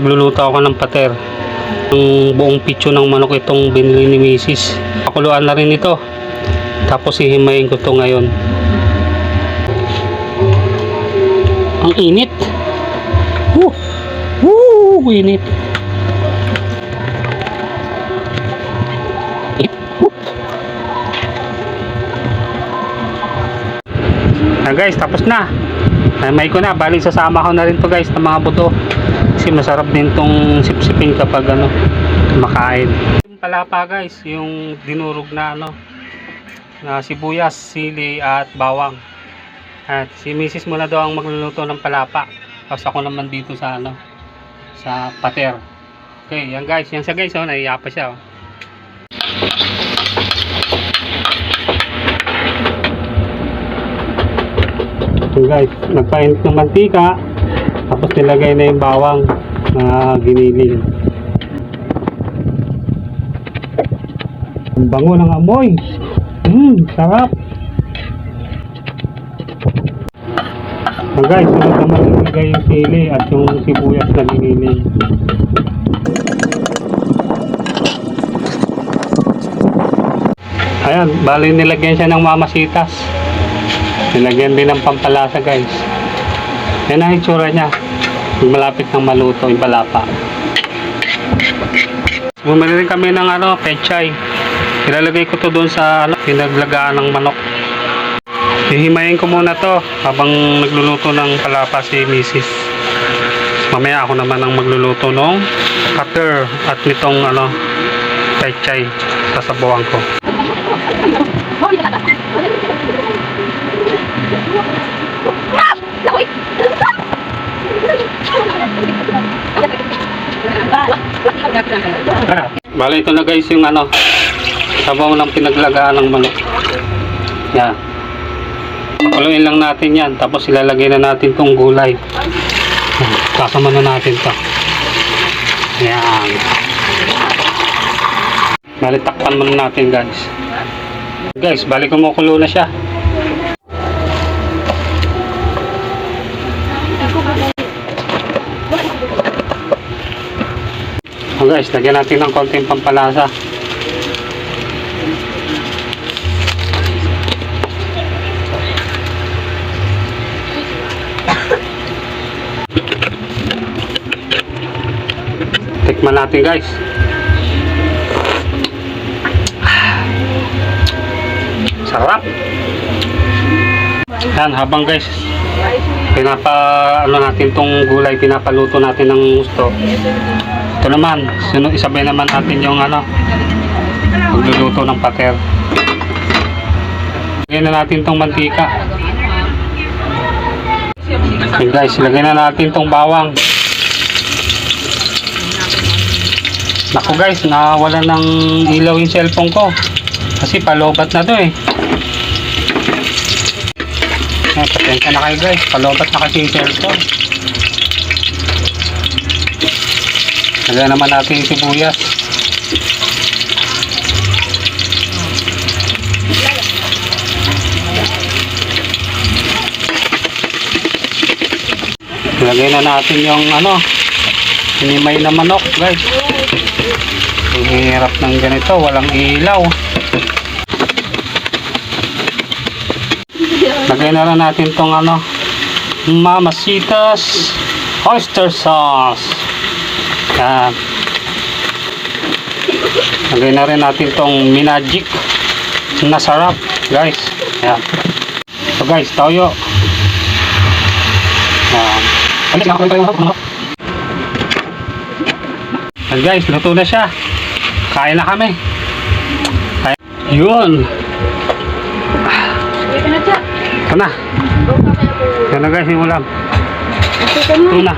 Magluluto ako ng pater. Ang buong pitso ng manok itong binili ni Mrs. Pakuluan na rin ito. Tapos hihimayin ko ito ngayon. Ang init. Init. Guys, tapos na. May ko na, bali sasama ko na rin to guys ng mga buto. Kasi masarap din tong sipsipin kapag kumakain. Yung palapa guys, yung dinurog na na sibuyas, sili at bawang. At si Mrs. muna daw ang magluluto ng palapa. Tapos ako naman dito sa sa pater. Okay, yan guys, yan siya guys, naiya pa siya. So guys, nagpainit ng mantika, tapos nilagay na yung bawang na giniling. Ang bango ng amoy. Sarap. So guys, sunod naman nilagay yung sili at yung sibuyas na giniling. Ayan, bali nilagyan siya ng mamasitas. Nilagyan din ng pampalasa guys. Yan ang itsura niya. Malapit ng maluto yung palapa. Bumili rin kami ng pechay. Ilalagay ko to doon sa pinaglagaan ng manok. Hihimayin ko muna to habang nagluluto ng palapa si Mrs. Mamaya ako naman ang magluluto ng pater at nitong pechay. Sasabuhan ko. Bale, ito na guys yung sabaw ng pinaglagaan ng manok. Yan. Pakuluin lang natin yan. Tapos ilalagay na natin tong gulay. Kasama na natin to. Yan. Bale, takpan muna natin guys. Guys, bale kumukulo na siya. Oh guys, lagyan natin ng konting pampalasa. Tikman natin guys. Sarap. Yan, habang guys natin tong gulay, pinapaluto natin ng gusto. Ito naman, isabay naman natin yung pagluluto ng pater. Lagyan na natin tong mantika. Okay guys, lagyan na natin tong bawang. Naku guys, nawala ng ilaw yung cellphone ko. Kasi palobat na to eh. Pasensya na kayo guys, palobat na kasi yung cellphone. Lagyan naman natin yung sibuyas. Lagyan na natin yung hinimay na manok guys. Ang hirap ng ganito, walang ilaw. Lagyan na natin tong mamasitas oyster sauce. Yan. Lagyan na rin natin tong minagic na sarap guys. Yan. So guys, toyo. Yan. And guys, luto na siya. Kain na kami. Yun. Ito na. Yan na guys, yung ulam. Ito na.